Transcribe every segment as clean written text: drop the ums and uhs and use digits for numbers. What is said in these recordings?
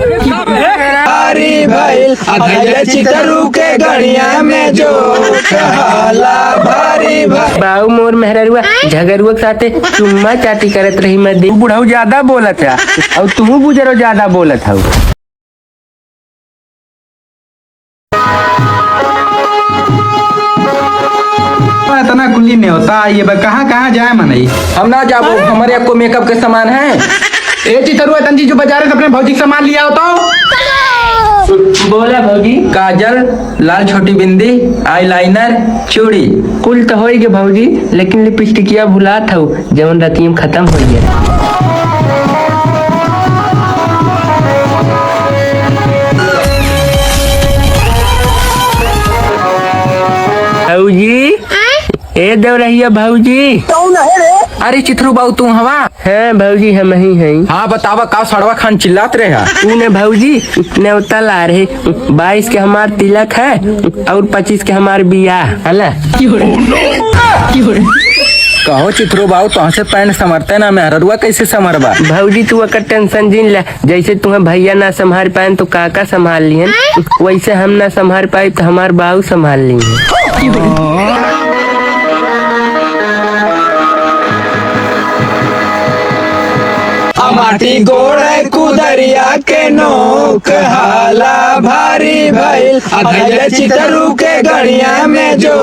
भारी भइल अधैले चितरू के गड़िया में जो कहला भारी भइल। बाऊ मोर मेहररुआ झगरुआ के साथे चुम्मा चाटी करत रही मैं देख। बुढ़ऊ ज्यादा बोलत है और तू बुजरो ज्यादा बोलत हूँ। इतना कुली नहीं होता ये कहाँ कहाँ जाए मनई। हम ना जाबो, हमारे आपको मेकअप के सामान है। ए चितरू तंजी जो बाजार से अपने भौजी सामान लिया होता बोला भौजी। काजल, लाल छोटी बिंदी, आईलाइनर, चूड़ी कुल तो हो गए भौजी, लेकिन लिपस्टिकिया भुला था जवन रातियम खत्म हो गया। भौजी ए देव रहिया भौजी। अरे चित्रू बाबू तू हवा है भौजी हम ही हैं। हाँ बतावा का सड़वा खान चिल्लात रहे। तूने भौजी न्योता ला रहे 22 के हमार तिलक है और 25 के हमार बियाह हला। कहो चित्रू बाबू तो से पैंट समरते ना मेहररुआ कैसे समरबा। भौजी तू अकर टेंशन जिन ले, जैसे तुम्हें भैया ना संभाल पाए तो काका संभाल लिए, वैसे हम ना संभाल पाए तो हमार बाबू संभाल लिए। माटी गोड़े कुदरिया के नोक हाला भारी भइल अधैले चितरू के गड़िया में जो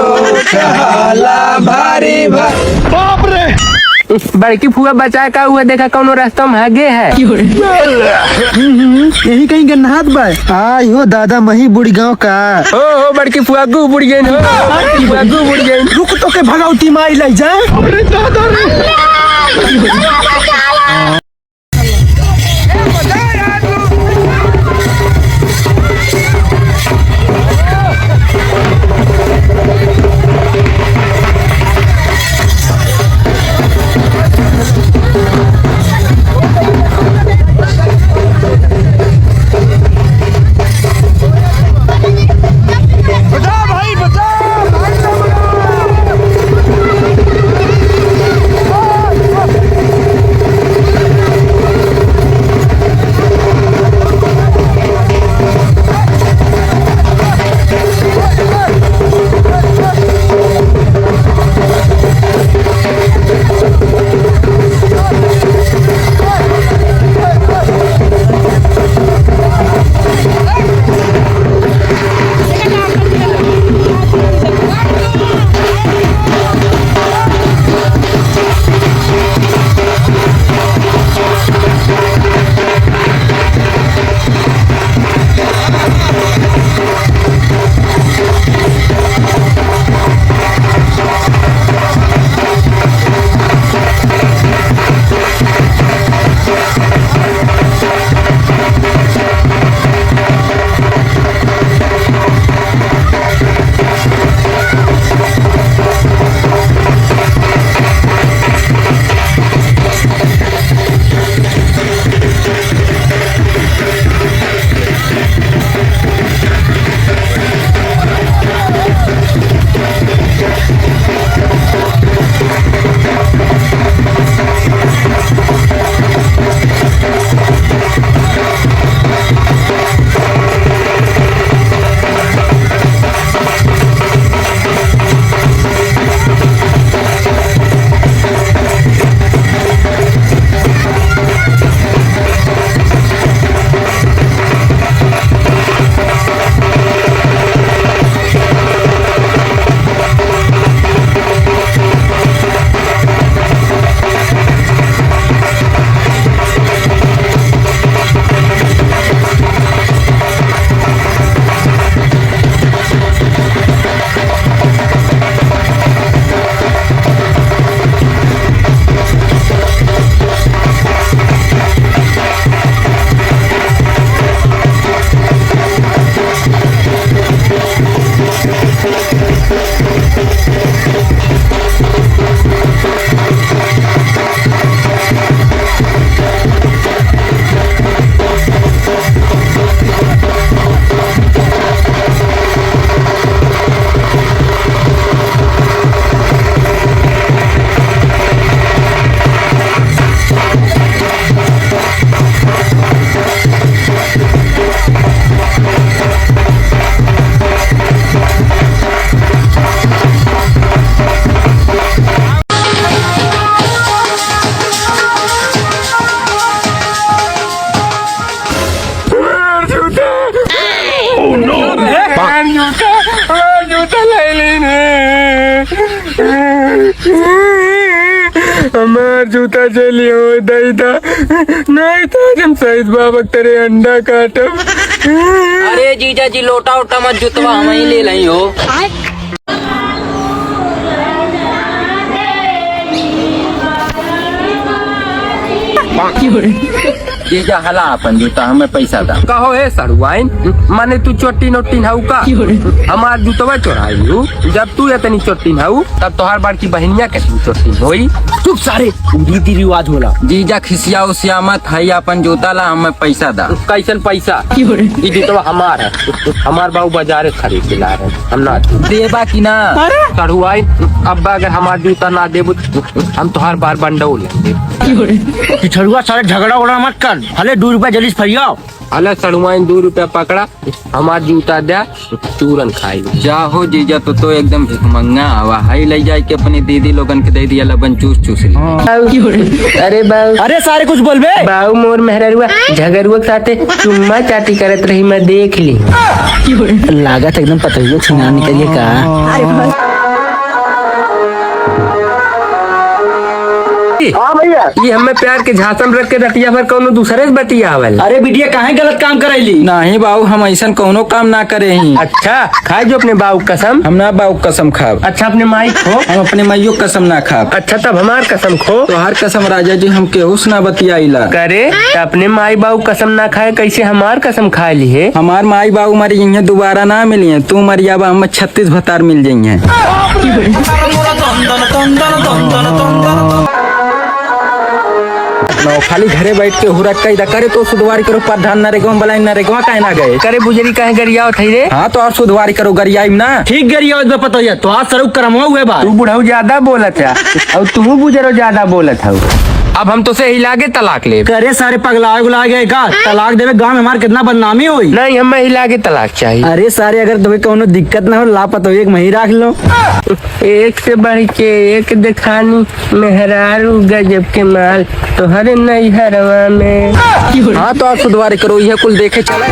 हाला भारी भइल। बाप रे बड़की फुआ बचा का हुआ देखा कौनो रास्ता में आगे है। यही कहीं गन्नात बा। आई हो दादा मही बुढ़ी गाँव का। ओ बड़की फुआ गु बुढ़ गई हो, बड़की फुआ गु बुढ़ गई। रुक तो के भगवती माई ले जाए। अरे दादा बचे लियो दैदा, नहीं तो हम सहित बाबा तेरे अंडा काटब। अरे जीजा जी लोटा उटा मत जुतवा, हम ही ले लई हो। जीजा हला अपन जूता, हमें पैसा दा। कहो हे सरुआइन, माने तू चोटी नोटी हाउ का? हमार जूतवा चोराई हूँ। जब तू इतनी चोटी हाउ तब तोहार बड़की बहनिया के चोटी होई। चुप सारे, रीति रिवाज होला। जीजा खिसिया उसिया मत, हई अपन जूता ला, हमें पैसा दा। कैसन पैसा? ये जूतवा हमार है, हमार बाबू बाजारे खरीद के ला रहे, हम ना देबा की ना। सरुआइन, अब अगर हमार जूता ना देबू हम तोहार बार बंडो लेंगे। छड़ुआ सारे झगड़ा उगड़ा मत कर, हले 2 रुपया जल्दी से फरियाओ। अल सरुआइन 2 रुपया पकड़ा, हमार जूता दे, चूरन खाई। जाहो जीजा, तो एकदम भिखमंगा हवा। हई ले जाए के अपनी दीदी लोगन के दे दिया, लबन चूस चूस ली। अरे बाऊ, अरे सारे कुछ बोलबे। बाऊ मोर मेहररुआ झगरुआ के साथे चुम्मा चाटी करत रही, मैं देख ली। लागत एकदम पतरियों छिना निकलिए का। हाँ भैया, ये हमें प्यार के झांसम रख के रतिया भर कौनो दूसरे से बतियावल। अरे बिटिया काहे गलत काम करैली? नहीं बाबू, हम ऐसा कोनो काम ना करे ही। अच्छा खाए जो अपने बाऊ कसम। हम ना बाबू कसम खाब। अच्छा अपने माई खो। हम अपने माइयो कसम ना खाब। अच्छा तब हमार कसम खो। तो हर कसम राजा जी हम केहू से ना बतियाइला करे। तो अपने माई बाऊ कसम ना खाए, कैसे हमार कसम खा ली है? हमार माई बाबू मरी यहाँ दोबारा ना मिली, तू मरियाबा हमें 36 भतार मिल जाइए। खाली घरे बैठ के हुरक कैदा करे तो सुधवारी करो, प्रधान न रेगो बलाई न रेगो काहे ना गए करे बुजरी काहे गरियाओ थई रे? हाँ तो और सुधवारी करो, गरियाई ना। ठीक गरिया में पता है तो आज सरुक करमवा हुए बात। तू बुढ़ऊ ज्यादा बोलत है और तू बुजरो ज्यादा बोलत है। अब हम तो से हिला के तलाक ले। करे सारे पगला गुला गए का? तलाक देवे गांव में हमार कितना बदनामी हुई। नहीं हमें हिला के तलाक चाहिए। अरे सारे अगर तुम्हें कोनो दिक्कत ना हो, लापता हो एक मही राख लो। एक से बढ़ के एक दिखानी मेहरारू गजब के माल, तो हर नई हरवा में। हाँ तो और सुधवारी करो, यह कुल देखे चला।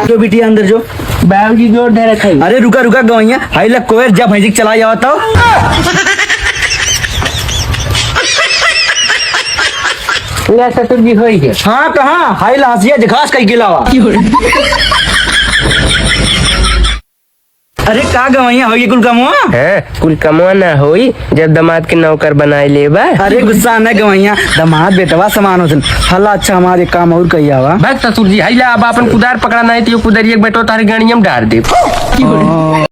जो बिटिया अंदर जो बाबू जी जोर धरे खाई। अरे रुका रुका गवैया, हाई लग कोयर जब भैंसिक चला जाओ तो। ले ससुर जी होई है। हाँ कहाँ हाई लासिया जखास कई गिलावा। अरे का गवैया हो ये कुल कमवा है? कुल कमवा ना होई जब दामाद के नौकर बनाए लेबा। अरे गुस्सा न गवैया, दामाद बेटवा समान होतन। हल्ला अच्छा हमारे काम और कही आवा। भाग ससुर जी, हाइला अब अपन कुदार पकड़ा नहीं तो कुदारी एक बेटो तारी गाड़ियम डाल दे।